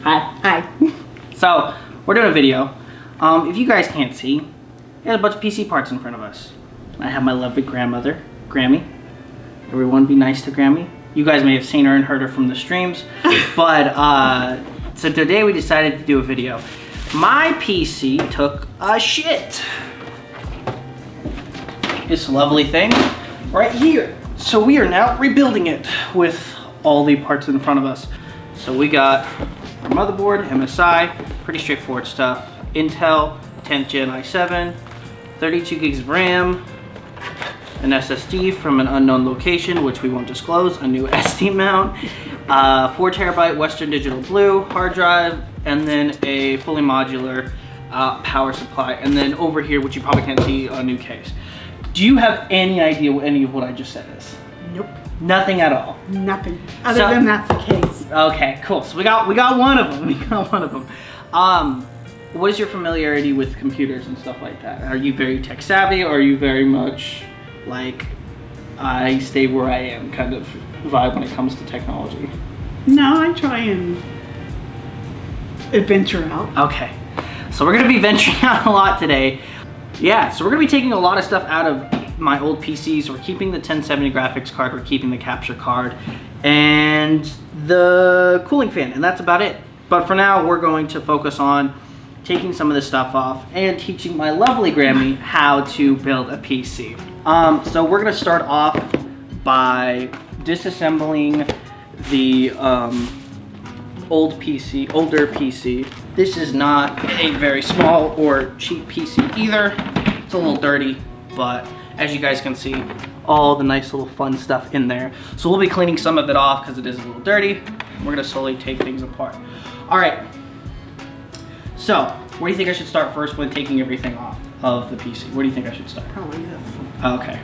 Hi. Hi. So, we're doing a video. If you guys can't see, there's a bunch of PC parts in front of us. I have my lovely grandmother, Grammy. Everyone be nice to Grammy. You guys may have seen her and heard her from the streams. But, so today we decided to do a video. My PC took a shit. This lovely thing right here. So we are now rebuilding it with all the parts in front of us. So we got our motherboard, MSI, pretty straightforward stuff. Intel, 10th Gen i7, 32 gigs of RAM, an SSD from an unknown location, which we won't disclose, a new SD mount, 4 terabyte Western Digital Blue hard drive, and then a fully modular power supply. And then over here, which you probably can't see, a new case. Do you have any idea what any of what I just said is? Nope. Nothing at all. Nothing. Other than that's the case. Okay, cool. So we got one of them. We got one of them. What is your familiarity with computers and stuff like that? Are you very tech savvy, or are you very much like I stay where I am kind of vibe when it comes to technology? No, I try and adventure out. Okay. So we're gonna be venturing out a lot today. Yeah, so we're gonna be taking a lot of stuff out of my old PCs. We're keeping the 1070 graphics card, we're keeping the capture card, and the cooling fan, and that's about it. But for now, we're going to focus on taking some of this stuff off and teaching my lovely Grammy how to build a PC. So we're gonna start off by disassembling the older PC. This is not a very small or cheap PC either. It's a little dirty, but as you guys can see, all the nice little fun stuff in there. So we'll be cleaning some of it off because it is a little dirty. We're gonna slowly take things apart. All right, so where do you think I should start first when taking everything off of the PC? Where do you think I should start? Probably this. Okay,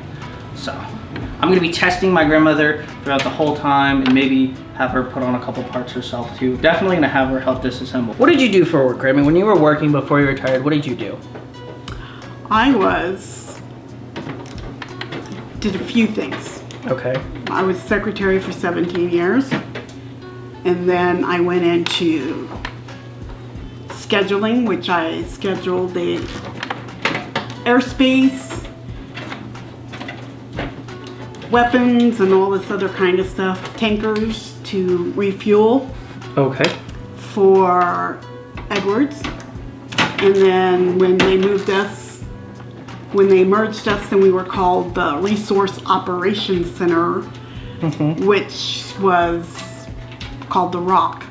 so I'm gonna be testing my grandmother throughout the whole time and maybe have her put on a couple parts herself too. Definitely gonna have her help disassemble. What did you do for work, Grammy? When you were working before you retired, what did you do? I did a few things. Okay. I was secretary for 17 years. And then I went into scheduling, which I scheduled the airspace, weapons, and all this other kind of stuff, tankers to refuel. Okay. For Edwards. And then when they merged us, then we were called the Resource Operations Center, which was called the Rock.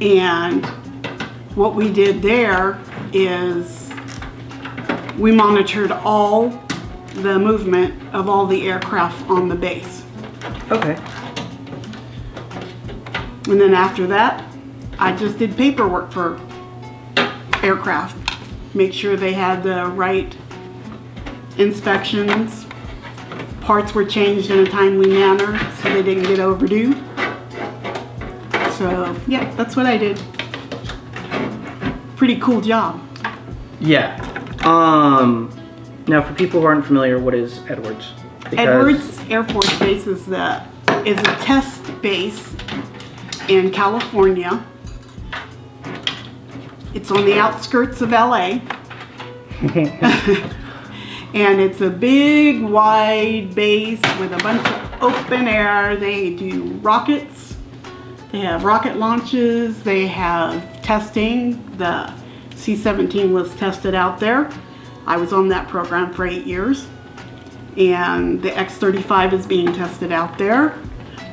And what we did there is we monitored all the movement of all the aircraft on the base. Okay. And then after that, I just did paperwork for aircraft. Make sure they had the right inspections. Parts were changed in a timely manner so they didn't get overdue. So yeah, that's what I did. Pretty cool job. Yeah. Now for people who aren't familiar, what is Edwards? Edwards Air Force Base is a test base in California. It's on the outskirts of LA. And it's a big, wide base with a bunch of open air. They do rockets. They have rocket launches. They have testing. The C-17 was tested out there. I was on that program for 8 years. And the X-35 is being tested out there.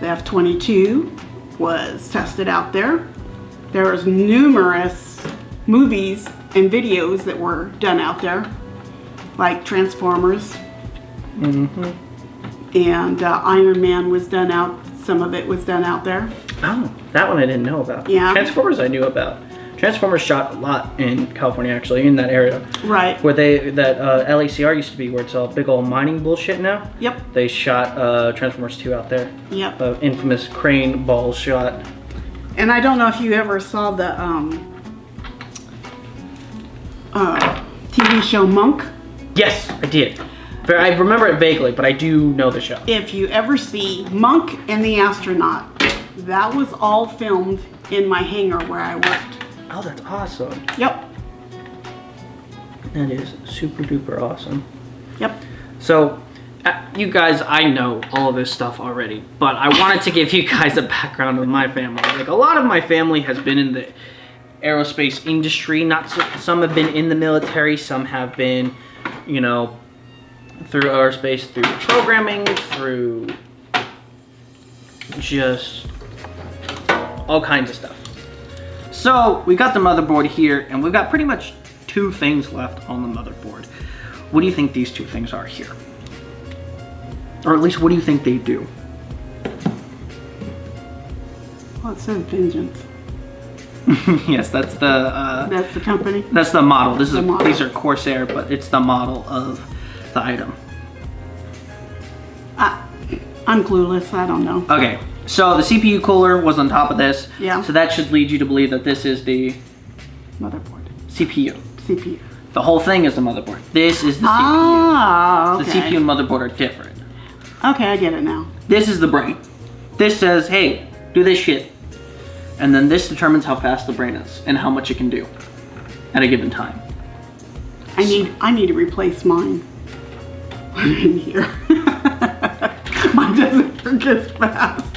The F-22 was tested out there. There's numerous movies and videos that were done out there, like Transformers. And Iron Man was done out, some of it was done out there. Oh, that one I didn't know about. Yeah. Transformers I knew about. Transformers shot a lot in California, actually, in that area. Right. Where LACR used to be, where it's all big old mining bullshit now. Yep. They shot Transformers 2 out there. Yep. Infamous crane ball shot. And I don't know if you ever saw the TV show Monk. Yes, I did. I remember it vaguely, but I do know the show. If you ever see Monk and the Astronaut, That was all filmed in my hangar where I worked. Oh, that's awesome. Yep. That is super duper awesome. Yep. So, you guys, I know all of this stuff already, but I wanted to give you guys a background of my family. Like, a lot of my family has been in the aerospace industry. Some have been in the military, some have been, you know, through aerospace, through programming, through just all kinds of stuff. So, we got the motherboard here, and we've got pretty much 2 things left on the motherboard. What do you think these 2 things are here? Or at least, what do you think they do? Well, it says Vengeance. Yes, that's the company? That's the model. The model. These are Corsair, but it's the model of the item. I'm clueless. I don't know. Okay, so the CPU cooler was on top of this. Yeah. So that should lead you to believe that this is the Motherboard. CPU. CPU. The whole thing is the motherboard. This is the CPU. Ah, okay. The CPU and motherboard are different. Okay, I get it now. This is the brain. This says, hey, do this shit. And then this determines how fast the brain is and how much it can do at a given time. I need to replace mine. In here. Mine doesn't work as fast.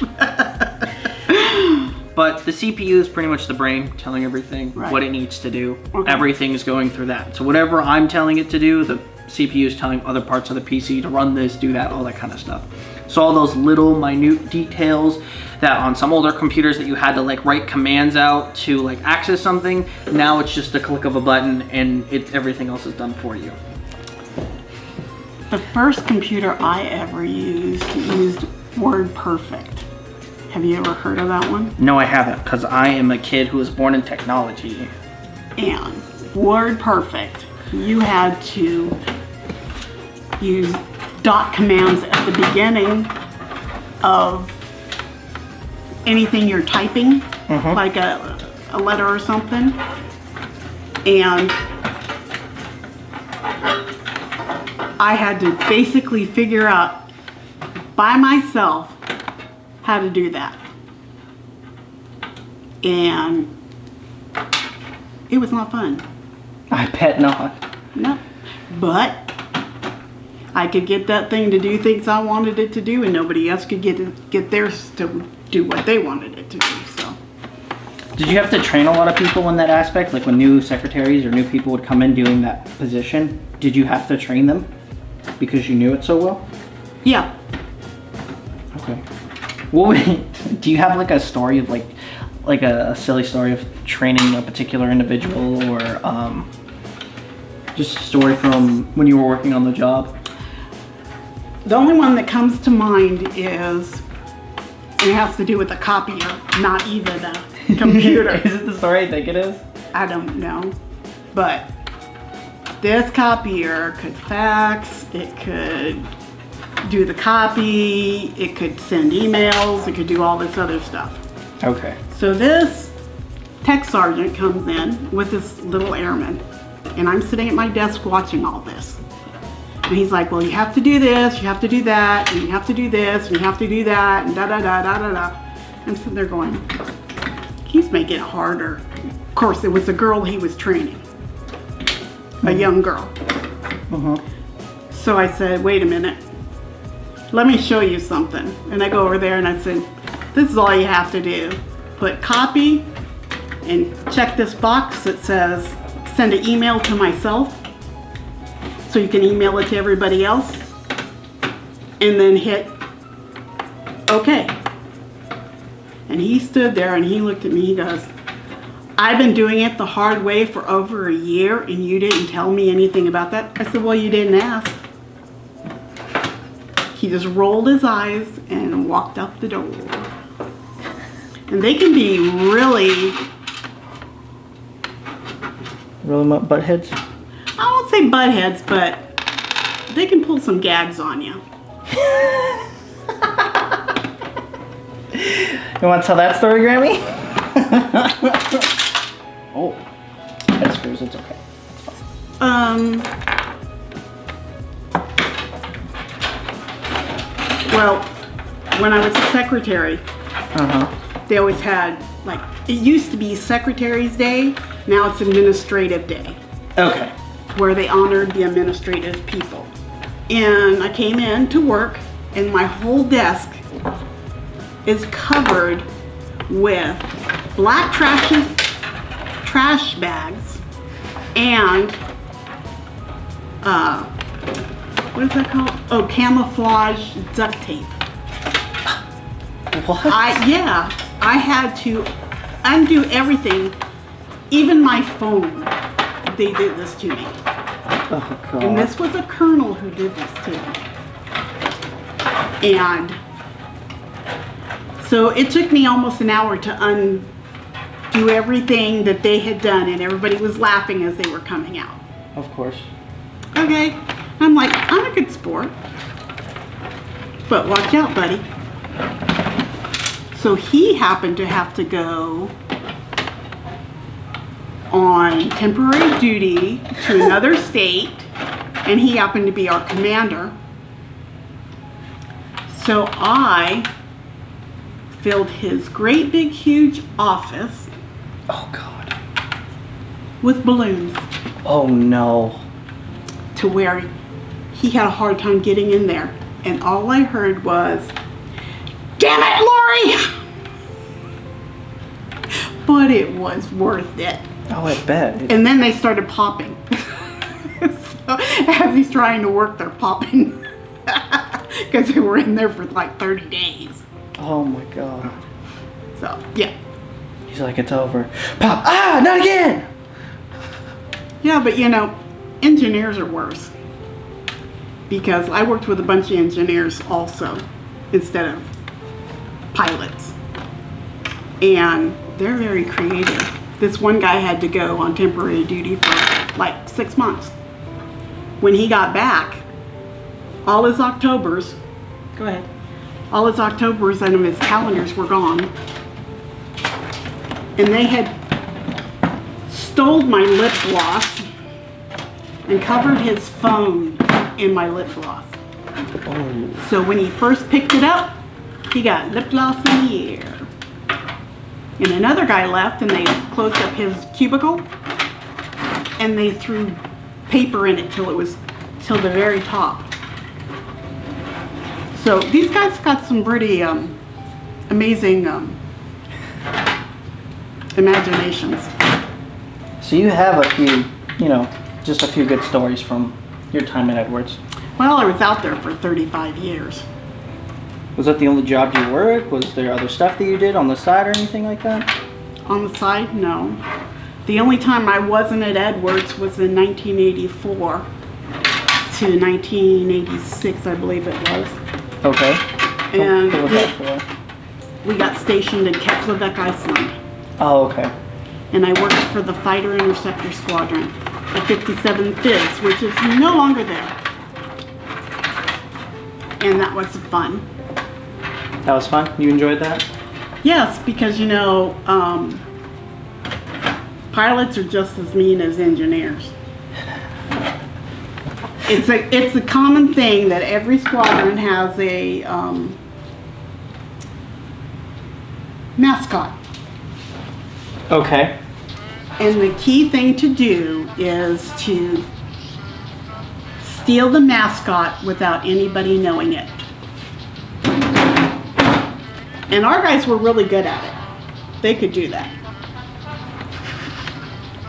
But the CPU is pretty much the brain telling everything Right. what it needs to do. Okay. Everything is going through that. So whatever I'm telling it to do, the CPU is telling other parts of the PC to run this, do that, all that kind of stuff. So all those little minute details that on some older computers that you had to like write commands out to like access something, now it's just a click of a button and everything else is done for you. The first computer I ever used WordPerfect. Have you ever heard of that one? No, I haven't, because I am a kid who was born in technology. And WordPerfect, you had to use dot commands at the beginning of anything you're typing, like a letter or something. And I had to basically figure out by myself how to do that. And it was not fun. I bet not. No. But I could get that thing to do things I wanted it to do, and nobody else could get theirs to do what they wanted it to do. So Did you have to train a lot of people in that aspect? Like when new secretaries or new people would come in doing that position, did you have to train them because you knew it so well? yeah. Okay. Do you have like a story of like a silly story of training a particular individual, or just a story from when you were working on the job? The only one that comes to mind is, and it has to do with the copier, not even a computer. Is it the story I think it is? I don't know, but this copier could fax, it could do the copy, it could send emails, it could do all this other stuff. Okay. So this tech sergeant comes in with this little airman, and I'm sitting at my desk watching all this. And he's like, well, you have to do this, you have to do that, and you have to do this, and you have to do that, and da da da da da da. I'm sitting there going, he's making it harder. Of course, it was a girl he was training, a young girl. So I said, wait a minute, let me show you something. And I go over there and I said, this is all you have to do. Put copy and check this box that says send an email to myself, so you can email it to everybody else, and then hit OK. And he stood there and he looked at me, he goes, I've been doing it the hard way for over a year and you didn't tell me anything about that. I said, well, you didn't ask. He just rolled his eyes and walked out the door. And they can be really butt heads? I won't say butt heads, but they can pull some gags on you. You want to tell that story, Grammy? Oh, head screws, it's okay. It's fine. Well, when I was a secretary, They always had, like, it used to be Secretary's Day, now it's Administrative Day, Okay. where they honored the administrative people. And I came in to work, and my whole desk is covered with black trash bags and what is that called? Oh, camouflage duct tape. What? I had to undo everything, even my phone. They did this to me. Oh, God. And this was a colonel who did this to me. And so it took me almost an hour to undo everything that they had done, and everybody was laughing as they were coming out. Of course. Okay. I'm like, I'm a good sport. But watch out, buddy. So he happened to have to go on temporary duty to another state, and he happened to be our commander. So I filled his great big huge office Oh, God. with balloons Oh, no. to where he had a hard time getting in there. And all I heard was, "Damn it, Lori!" But it was worth it. Oh, I bet. And then they started popping. So as he's trying to work, they're popping. Because they were in there for like 30 days. Oh, my God. So, yeah. He's like, it's over. Pop! Ah, not again! Yeah, but you know, engineers are worse. Because I worked with a bunch of engineers also, instead of pilots. And they're very creative. This one guy had to go on temporary duty for like 6 months. When he got back, all his Octobers, go ahead, all his Octobers and his calendars were gone. And they had stole my lip gloss and covered his phone in my lip gloss. Oh. So when he first picked it up, he got lip gloss in the air. And another guy left, and they closed up his cubicle, and they threw paper in it till the very top. So these guys got some pretty amazing imaginations. So you have a few, just a few good stories from your time at Edwards. Well, I was out there for 35 years. Was that the only job you worked? Was there other stuff that you did on the side or anything like that? On the side, no. The only time I wasn't at Edwards was in 1984 to 1986, I believe it was. Okay. And What was that for? we got stationed in Keflavik, Iceland. Oh, okay. And I worked for the Fighter Interceptor Squadron, the 57th Fizz, which is no longer there. And that was fun. That was fun? You enjoyed that? Yes, because pilots are just as mean as engineers. It's a common thing that every squadron has a mascot. Okay. And the key thing to do is to steal the mascot without anybody knowing it. And our guys were really good at it. They could do that.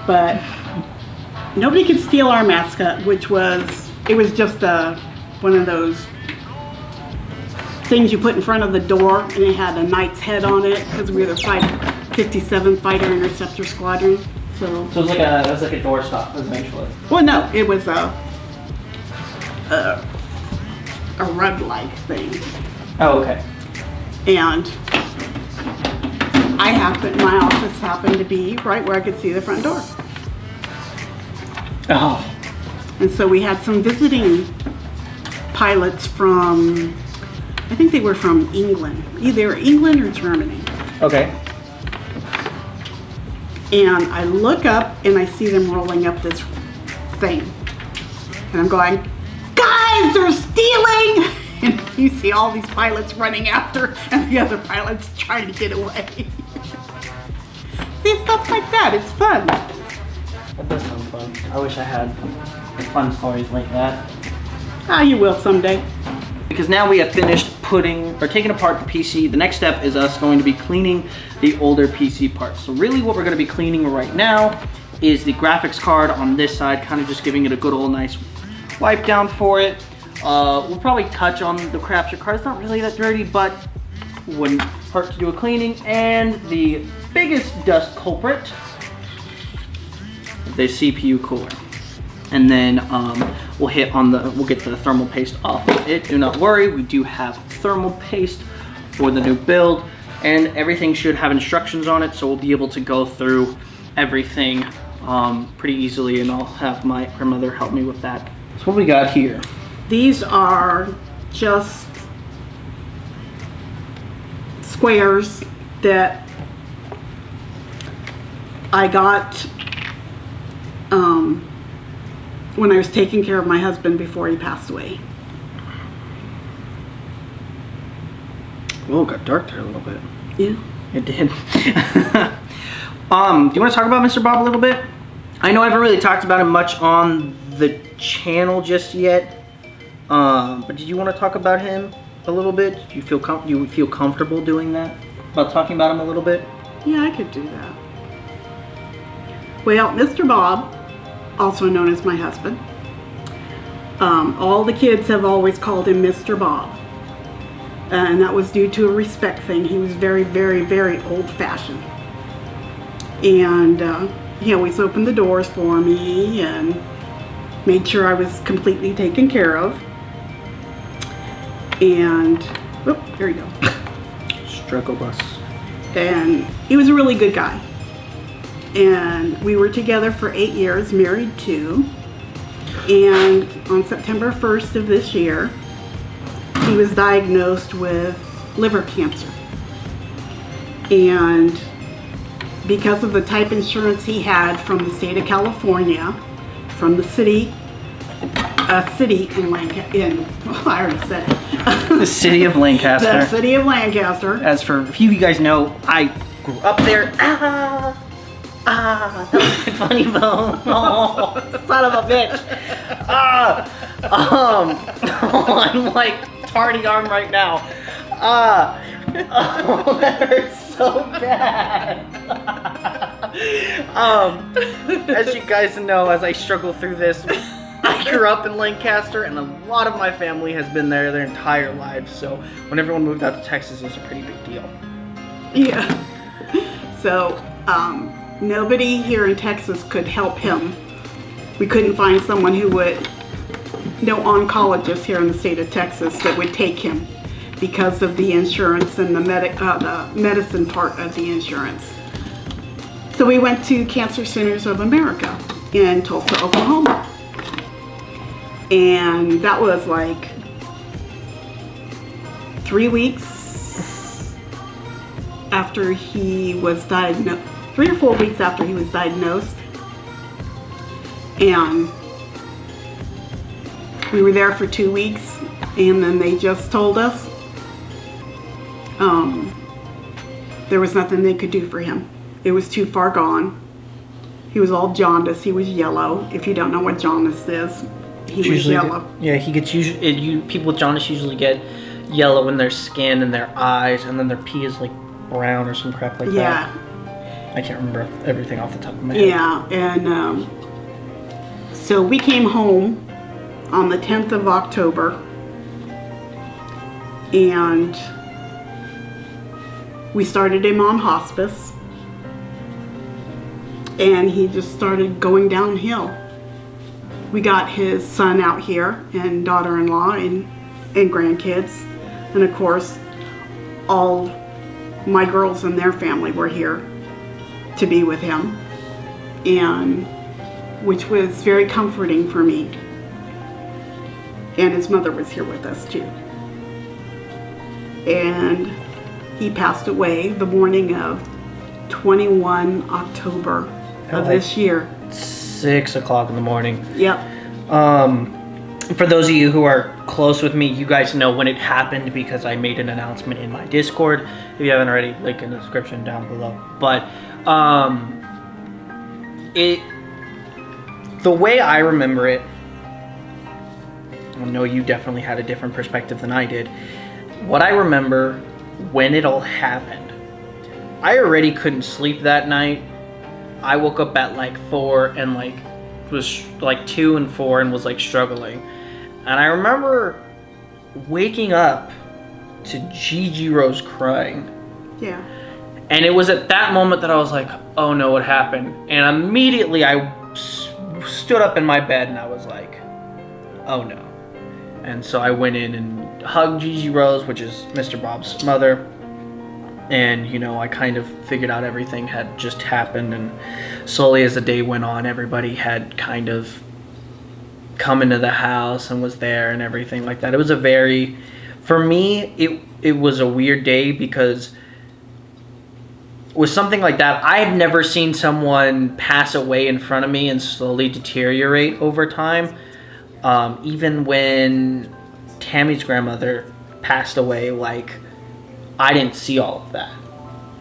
But nobody could steal our mascot, which was just one of those things you put in front of the door, and it had a knight's head on it because we were the 57th Fighter Interceptor Squadron. So it was like a doorstop, essentially. well, no, it was a rug-like thing. Oh, okay. And my office happened to be right where I could see the front door. Oh. And so we had some visiting pilots from, I think they were from England, either England or Germany. Okay. And I look up and I see them rolling up this thing. And I'm going, guys, they're stealing! And You see all these pilots running after, and the other pilots trying to get away. See, stuff like that. It's fun. That does sound fun. I wish I had fun stories like that. Ah, you will someday. Because now we have finished taking apart the PC. The next step is us going to be cleaning the older PC parts. So really what we're going to be cleaning right now is the graphics card on this side, kind of just giving it a good old nice wipe down for it. We'll probably touch on the capture card. It's not really that dirty, but wouldn't hurt to do a cleaning. And the biggest dust culprit, the CPU cooler. And then we'll get the thermal paste off of it. Do not worry, we do have thermal paste for the new build, and everything should have instructions on it, so we'll be able to go through everything pretty easily, and I'll have my grandmother help me with that. So what we got here? These are just squares that I got when I was taking care of my husband before he passed away. Oh, it got dark there a little bit. Yeah. It did. Do you want to talk about Mr. Bob a little bit? I know I haven't really talked about him much on the channel just yet, but did you want to talk about him a little bit? Do you feel comfortable doing that? About talking about him a little bit? Yeah, I could do that. Well, Mr. Bob, also known as my husband, all the kids have always called him Mr. Bob. And that was due to a respect thing. He was very, very, very old-fashioned. And he always opened the doors for me and made sure I was completely taken care of. And, oh, there you go. Struggle bus. And he was a really good guy. And we were together for 8 years, married 2. And on September 1st of this year, he was diagnosed with liver cancer. And because of the type insurance he had from the state of California, from the city, in Lancaster, I already said it. The city of Lancaster. The city of Lancaster. As for a few of you guys know, I grew up there. That was my funny bone. Oh, son of a bitch. I'm like tardy arm right now. Oh, that hurts so bad. As you guys know, as I struggle through this, I grew up in Lancaster, and a lot of my family has been there their entire lives. So when everyone moved out to Texas, it was a pretty big deal. Yeah. So, nobody here in Texas could help him. We couldn't find someone who would, no oncologist here in the state of Texas that would take him because of the insurance and the medicine part of the insurance. So we went to Cancer Centers of America in Tulsa, Oklahoma. And that was like 3 weeks after he was diagnosed. 3 or 4 weeks after he was diagnosed. And we were there for 2 weeks, and then they just told us there was nothing they could do for him. It was too far gone. He was all jaundice. He was yellow. If you don't know what jaundice is, he was yellow. Yeah, he gets people with jaundice usually get yellow in their skin and their eyes, and then their pee is like brown or some crap like that. Yeah. I can't remember everything off the top of my head. Yeah, and so we came home on the 10th of October, and we started him on hospice, and he just started going downhill. We got his son out here, and daughter-in-law, and grandkids, and of course, all my girls and their family were here to be with him, and which was very comforting for me. And his mother was here with us too. And he passed away the morning of 21 October of this year. 6 o'clock in the morning. Yep. For those of you who are close with me, you guys know when it happened because I made an announcement in my Discord. If you haven't already, link in the description down below. But the way I remember it, I know you definitely had a different perspective than I did. What I remember when it all happened, I already couldn't sleep that night. I woke up at like 4 and like was like 2 and 4 and was like struggling. And I remember waking up to Gigi Rose crying. Yeah. And it was at that moment that I was like, oh no, what happened? And immediately I stood up in my bed and I was like, oh no. And so I went in and hugged Gigi Rose, which is Mr. Bob's mother. And, you know, I kind of figured out everything had just happened. And slowly as the day went on, everybody had kind of come into the house and was there and everything like that. It was a very, for me, it was a weird day because with something like that, I've never seen someone pass away in front of me and slowly deteriorate over time. Even when Tammy's grandmother passed away, like, I didn't see all of that.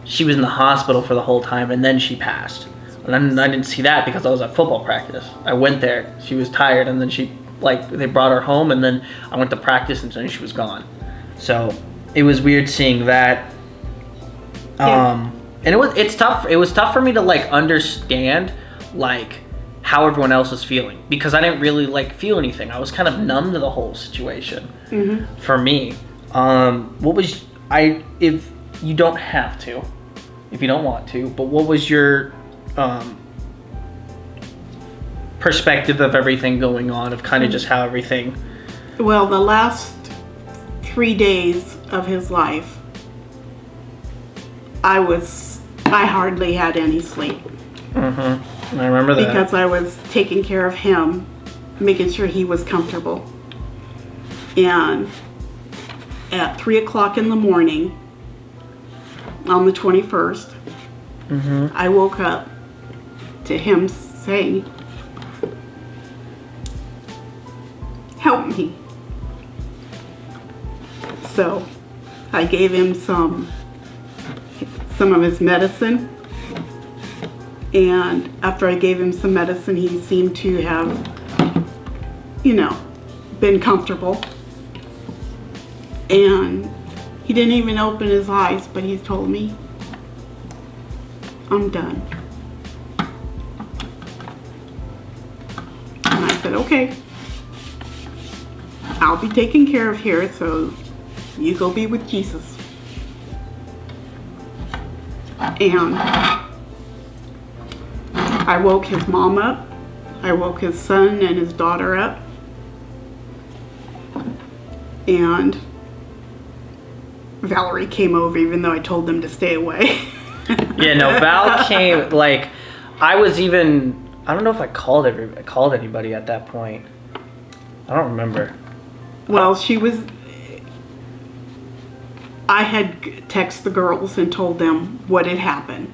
She was in the hospital for the whole time and then she passed. And I didn't see that because I was at football practice. I went there, she was tired, and then they brought her home, and then I went to practice and then she was gone. So it was weird seeing that. Yeah. And it's tough. It was tough for me to like understand like how everyone else was feeling because I didn't really like feel anything. I was kind of numb to the whole situation. Mm-hmm. For me. If you don't have to, if you don't want to, but what was your perspective of everything going on, of kind of just how everything... Well, the last 3 days of his life, I hardly had any sleep. Mm-hmm. I remember that. Because I was taking care of him, making sure he was comfortable. And at 3 o'clock in the morning, on the 21st, mm-hmm. I woke up to him saying, "Help me." So I gave him some of his medicine, and after I gave him some medicine, he seemed to have, been comfortable. And he didn't even open his eyes, but he told me, "I'm done." And I said, "Okay, I'll be taken care of here, so you go be with Jesus." And I woke his mom up. I woke his son and his daughter up. And Valerie came over, even though I told them to stay away. Yeah, no, Val came, like, I don't know if I called anybody at that point. I don't remember. Well, I had texted the girls and told them what had happened,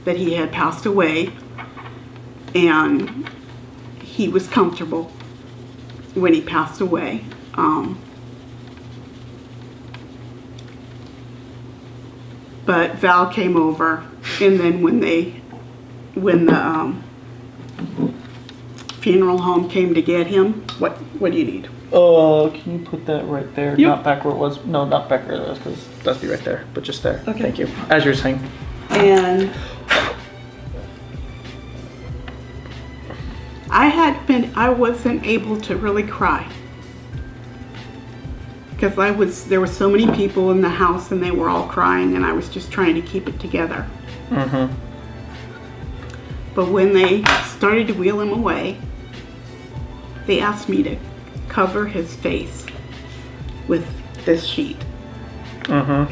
that he had passed away, and he was comfortable when he passed away. But Val came over, and then when the funeral home came to get him, what do you need? Can you put that right there? Yep. Not back where it was. No, not back where it was, because that's be right there, but just there. Okay. Thank you. As you were saying. And I wasn't able to really cry. Because there were so many people in the house and they were all crying, and I was just trying to keep it together. Mm-hmm. But when they started to wheel him away, they asked me to cover his face with this sheet. Mm-hmm.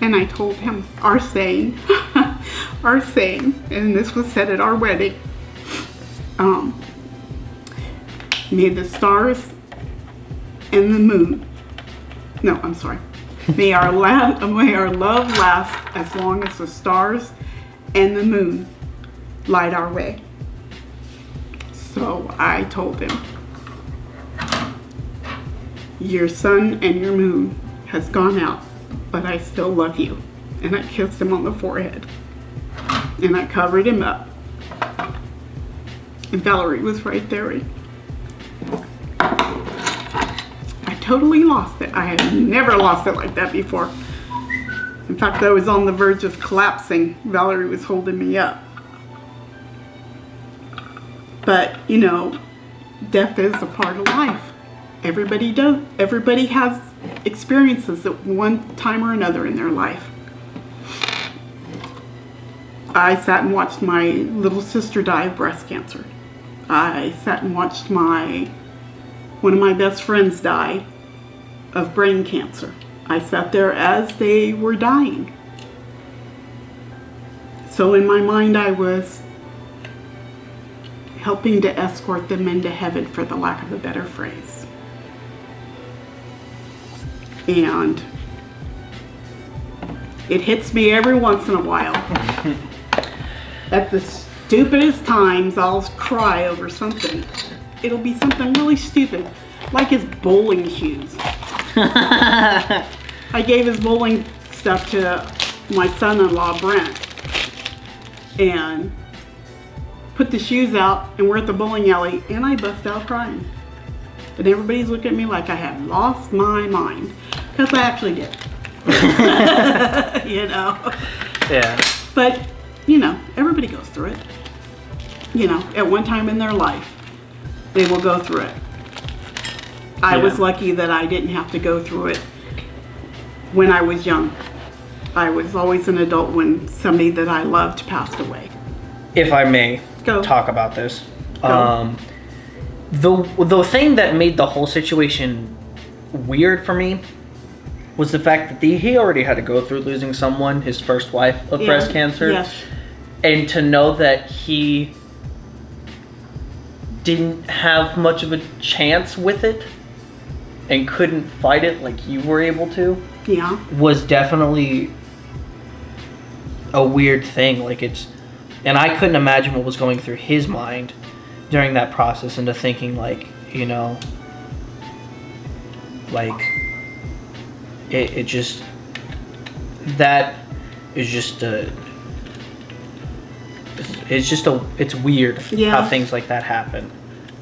And I told him our saying, and this was said at our wedding. May the stars and the moon. No, I'm sorry. May our love last as long as the stars and the moon light our way. So I told him, your sun and your moon has gone out, but I still love you. And I kissed him on the forehead. And I covered him up. And Valerie was right there. I totally lost it. I had never lost it like that before. In fact, I was on the verge of collapsing. Valerie was holding me up. But, you know, death is a part of life. Everybody does. Everybody has experiences at one time or another in their life. I sat and watched my little sister die of breast cancer. I sat and watched one of my best friends die of brain cancer. I sat there as they were dying. So in my mind, I was helping to escort them into heaven, for the lack of a better phrase. And it hits me every once in a while. At the stupidest times, I'll cry over something. It'll be something really stupid, like his bowling shoes. I gave his bowling stuff to my son-in-law, Brent, and put the shoes out, and we're at the bowling alley, and I bust out crying. And everybody's looking at me like I had lost my mind, because I actually did. You know? Yeah. But, you know, everybody goes through it. You know, at one time in their life, they will go through it. I was lucky that I didn't have to go through it when I was young. I was always an adult when somebody that I loved passed away. If I may talk about this. The thing that made the whole situation weird for me was the fact that he already had to go through losing someone, his first wife, of breast cancer. Yes. And to know that he didn't have much of a chance with it and couldn't fight it like you were able to, was definitely a weird thing. Like, and I couldn't imagine what was going through his mind during that process, into thinking, like, you know, like, it just, that is just it's weird how things like that happen.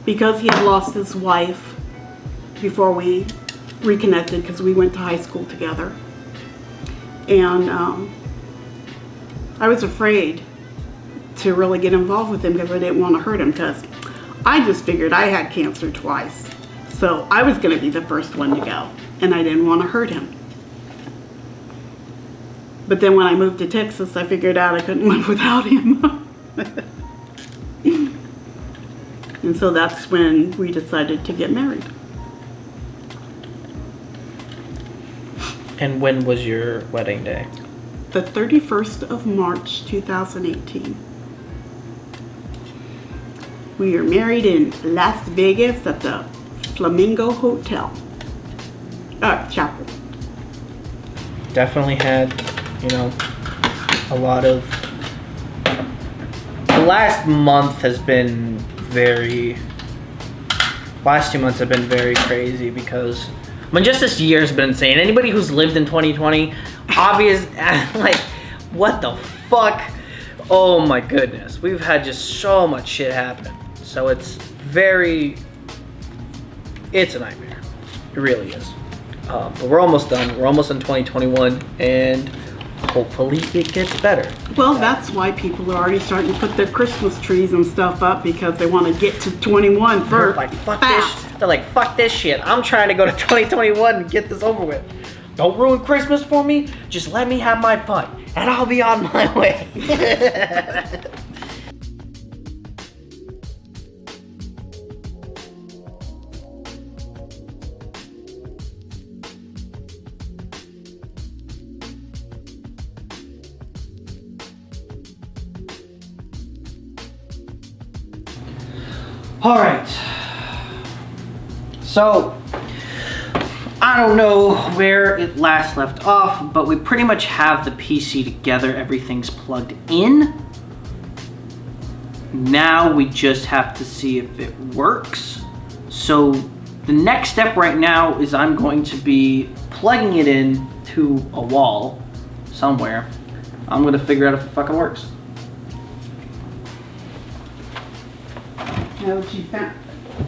Because he had lost his wife before we reconnected, because we went to high school together. And I was afraid to really get involved with him, because I didn't want to hurt him, because I just figured I had cancer twice. So I was going to be the first one to go, and I didn't want to hurt him. But then when I moved to Texas, I figured out I couldn't live without him. And so that's when we decided to get married. And when was your wedding day? The 31st of March, 2018. We are married in Las Vegas at the Flamingo Hotel. Chapel. Definitely had, you know, a lot of... The last month has been last 2 months have been very crazy, because, I mean, just this year has been insane. Anybody who's lived in 2020, like, what the fuck? Oh my goodness. We've had just so much shit happen. So it's a nightmare. It really is. But we're almost done. We're almost in 2021, and hopefully it gets better. Well, that's why people are already starting to put their Christmas trees and stuff up, because they want to get to 21 first. They're like, fuck this. They're like, fuck this shit. I'm trying to go to 2021 and get this over with. Don't ruin Christmas for me. Just let me have my fun, and I'll be on my way. All right, so I don't know where it last left off, but we pretty much have the PC together. Everything's plugged in. Now we just have to see if it works. So the next step right now is I'm going to be plugging it in to a wall somewhere. I'm gonna figure out if it fucking works. Now that you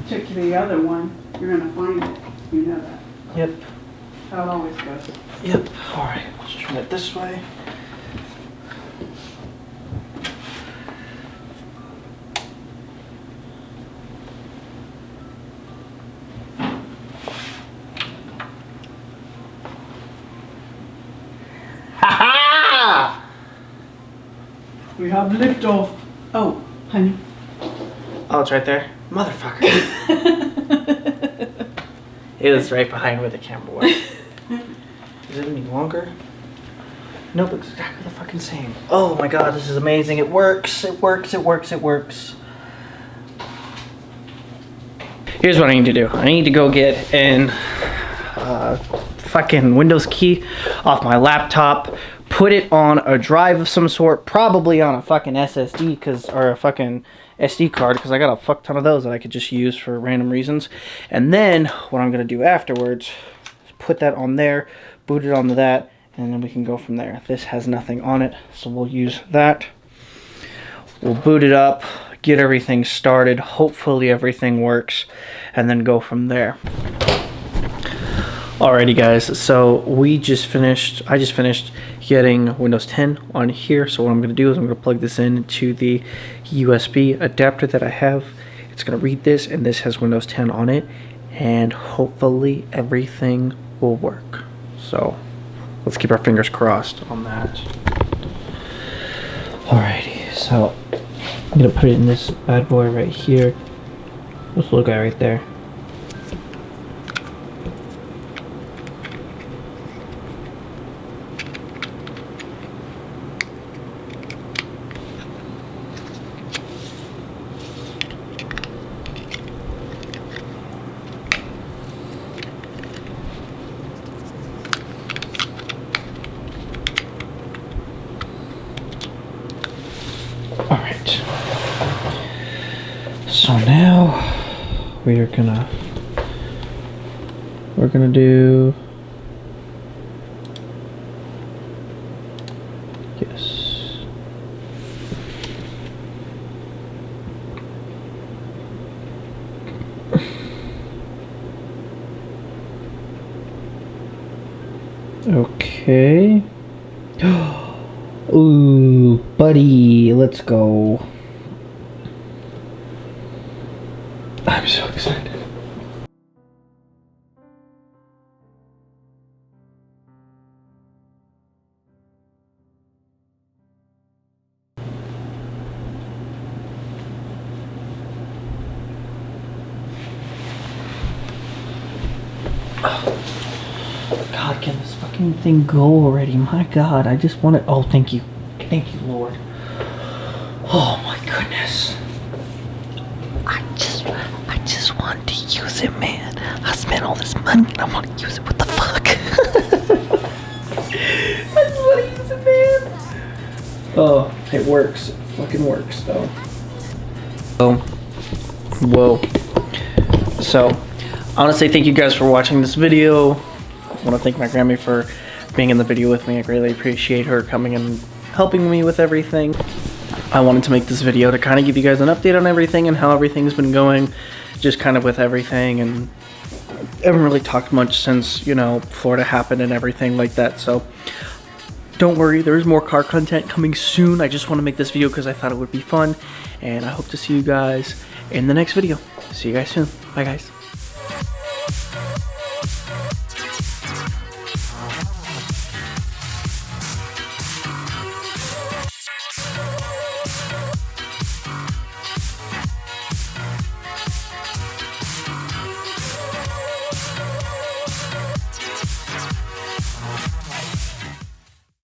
took the other one, you're gonna find it. You know that. Yep. How it always goes. Yep. All right, let's turn it this way. Ha-ha! We have liftoff. Oh, honey. Oh, it's right there. Motherfucker. It is right behind where the camera was. Is it any longer? Nope, it's exactly the fucking same. Oh my god, this is amazing. It works, it works, it works, it works. Here's what I need to do. I need to go get an fucking Windows key off my laptop, put it on a drive of some sort, probably on a fucking SSD, or a fucking SD card, because I got a fuck ton of those that I could just use for random reasons. And then what I'm gonna do afterwards is put that on there, boot it onto that, and then we can go from there. This has nothing on it, so we'll use that. We'll boot it up, get everything started, hopefully everything works, and then go from there. Alrighty guys, so I just finished getting Windows 10 on here. So what I'm gonna do is I'm gonna plug this into the USB adapter that I have. It's gonna read this, and this has Windows 10 on it, and hopefully everything will work. So let's keep our fingers crossed on that. Alrighty, so I'm gonna put it in this bad boy right here. This little guy right there. Alright, so now we're gonna do, yes, okay. Ooh, buddy, let's go. I'm so excited. God, can this fucking thing go already? My God, I just want it. Oh, thank you. Thank you, Lord. Oh my goodness. I just wanted to use it, man. I spent all this money and I want to use it. What the fuck? I just want to use it, man. Oh, it works. It fucking works, though. Oh. Whoa. So, I want to say thank you guys for watching this video. I want to thank my Grammy for being in the video with me. I greatly appreciate her coming and helping me with everything. I wanted to make this video to kind of give you guys an update on everything and how everything's been going, just kind of with everything, and I haven't really talked much since, you know, Florida happened and everything like that. So don't worry, there is more car content coming soon. I just want to make this video because I thought it would be fun, and I hope to see you guys in the next video. See you guys soon. Bye guys.